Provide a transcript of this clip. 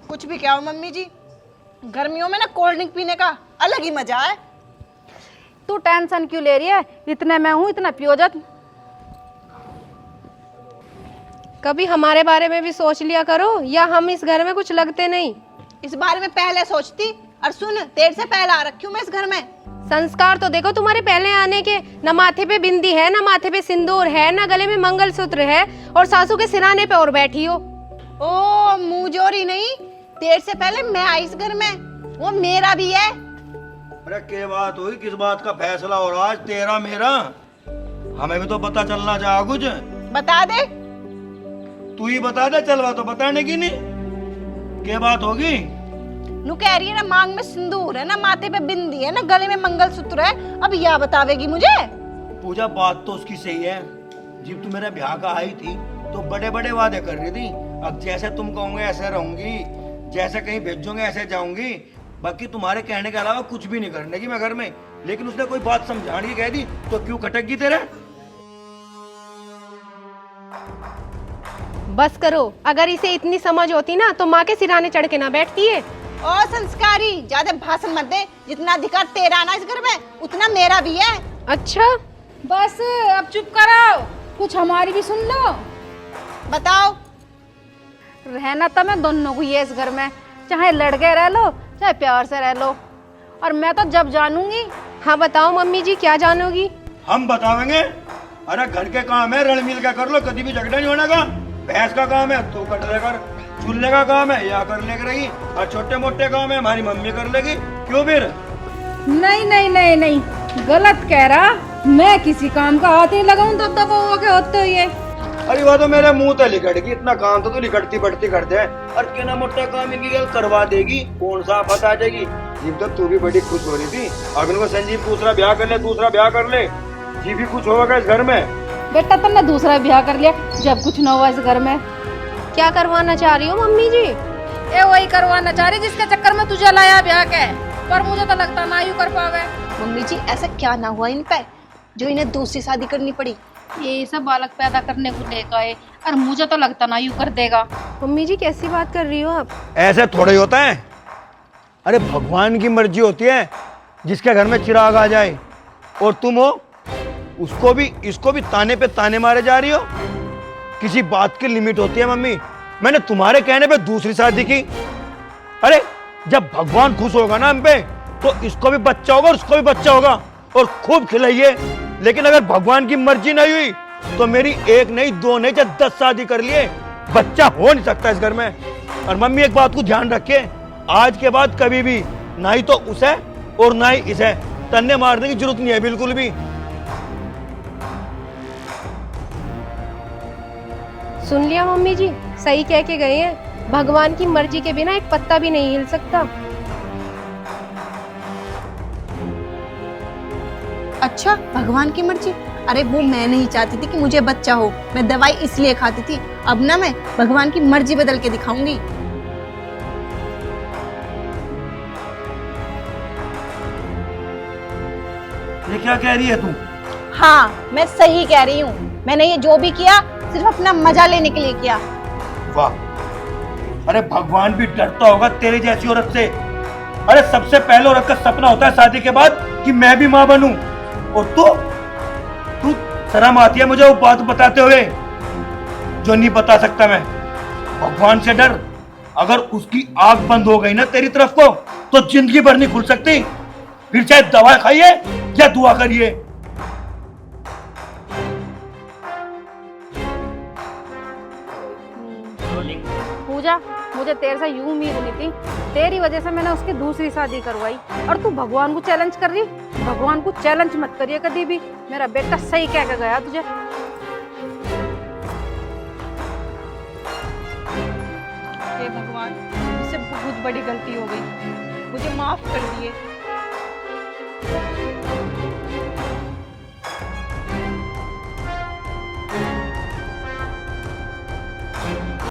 कुछ भी क्या हो मम्मी जी, गर्मियों में ना कोल्ड ड्रिंक पीने का अलग ही मजा है। तू टेंशन क्यों ले रही है? इतने मैं हूँ, इतना पियो जा। कभी हमारे बारे में भी सोच लिया करो, या हम इस घर में कुछ लगते नहीं। इस बारे में पहले सोचती, और सुन तेरे से पहले आ रखी हूँ मैं इस घर में। संस्कार तो देखो तुम्हारे पहले आने के, न माथे पे बिंदी है, न माथे पे सिंदूर है, न गले में मंगलसूत्र है, और सासू के सिराने पे और बैठी हो। ओ मुंह जोरी नहीं, तेरे से पहले मैं आई इस घर में, वो मेरा भी है। अरे क्या बात हुई, किस बात का फैसला हो रहा आज तेरा मेरा? हमें भी तो पता चलना चाहिए कुछ। बता दे। तू ही बता दे, चलवा तो बताने की नहीं। क्या बात होगी? नू कह रही है ना मांग में सिंदूर है, ना माथे पे बिंदी है, ना गले में मंगलसूत्र है, अब यह बतावेगी मुझे? पूजा बात तो उसकी सही है। जब तू मेरे ब्याह का आई थी तो बड़े बड़े वादे कर रही थी। अब जैसे तुम कहोगे ऐसे रहूंगी, जैसे कहीं भेजोगे ऐसे जाऊंगी, बाकी तुम्हारे कहने के अलावा कुछ भी नहीं करने की मैं घर में। लेकिन उसने कोई बात समझाने की कह दी तो क्यों खटक गई तेरे? बस करो, अगर इसे इतनी समझ होती ना तो माँ के सिराने चढ़ के ना बैठती है। ओ संस्कारी, ज्यादा भाषण मत दे। जितना अधिकार तेरा ना इस घर में, उतना मेरा भी है। अच्छा बस अब चुप कराओ, कुछ हमारी भी सुन लो। बताओ। रहना तो मैं दोनों को ही है इस घर में, चाहे लड़के रह लो चाहे प्यार से रह लो। और मैं तो जब जानूंगी। हाँ बताओ मम्मी जी, क्या जानोगी? हम बतावेंगे। अरे घर के काम है, रण मिल के कर लो, कभी भी झगड़ा नहीं होने का। भैंस का काम है तू कट लेकर, चूल्हे का काम है या कर लेकर रही, और छोटे मोटे काम है हमारी मम्मी कर लेगी। क्यों फिर? नहीं नहीं नहीं नहीं, गलत कह रहा। मैं किसी काम का हाथ नहीं लगाऊं तब तक वो के होते हुए। अरे वो तो मेरे मुंह तक लिखट गई, इतना काम तो तू लिखटती बढ़ती कर दे। और क्या ना मोटा काम इनकी गल करवा देगी, कौन सा आफत आ जाएगी। जीव तक तू भी बड़ी खुश हो रही थी, अब इनको संजीव दूसरा ब्याह कर ले, दूसरा ब्याह कर ले, जी भी कुछ होगा इस घर में। बेटा तुमने दूसरा ब्याह कर लिया, जब कुछ न हुआ इस घर में। क्या करवाना चाह रही हो मम्मी जी? ये वही करवाना चाह रही जिसके चक्कर में तुझे लाया ब्याह के, पर मुझे तो लगता ना यूं कर पावे। मम्मी जी ऐसा क्या ना हुआ इन पे जो इन्हें दूसरी शादी करनी पड़ी? ये सब बालक पैदा करने को लेकर है, और मुझे तो लगता ना यूं कर देगा। मम्मी जी कैसी बात कर रही हो आप? ऐसे थोड़े ही होता है। अरे भगवान की मर्जी होती है जिसके घर में चिराग आ जाए, और तुम हो उसको भी इसको भी ताने पे ताने मारे जा रही हो। किसी बात की लिमिट होती है मम्मी। मैंने तुम्हारे कहने पे दूसरी शादी की। अरे जब भगवान खुश होगा ना हम पे, तो इसको भी बच्चा होगा और उसको भी बच्चा होगा, और खूब खिलाइए। लेकिन अगर भगवान की मर्जी नहीं हुई तो मेरी एक नहीं, दो नहीं, चाहे 10 शादी कर लिए, बच्चा हो नहीं सकता इस घर में। और मम्मी एक बात को ध्यान रखिए, आज के बाद कभी भी ना ही तो उसे और ना ही इसे तन्ने मारने की जरूरत नहीं है बिल्कुल भी। सुन लिया मम्मी जी, सही कह के गए हैं। भगवान की मर्जी के बिना एक पत्ता भी नहीं हिल सकता। अच्छा भगवान की मर्जी? अरे वो मैं नहीं चाहती थी कि मुझे बच्चा हो, मैं दवाई इसलिए खाती थी। अब ना मैं भगवान की मर्जी बदल के दिखाऊंगी। ये क्या कह रही है तू? हाँ मैं सही कह रही हूँ। मैंने ये जो भी किया सिर्फ अपना मजा लेने के लिए किया। वाह, अरे भगवान भी डरता होगा तेरी जैसी औरत से। अरे सबसे पहले औरत का सपना होता है शादी के बाद कि मैं भी माँ बनूं, और तू शर्म आती है मुझे वो बात बताते हुए जो नहीं बता सकता मैं। भगवान से डर, अगर उसकी आंख बंद हो गई ना तेरी तरफ को तो जिंदगी भर नहीं खुल सकती। फिर चाहे दवा खाइए या दुआ करिए। पूजा, मुझे तेरे से यूं उम्मीद नहीं थी। तेरी वजह से मैंने उसकी दूसरी शादी करवाई, और तू भगवान को चैलेंज कर रही। भगवान को चैलेंज मत करिए कभी भी। मेरा बेटा सही कह के गया तुझे। हे भगवान, मुझसे बहुत बड़ी गलती हो गई, मुझे माफ कर दिए।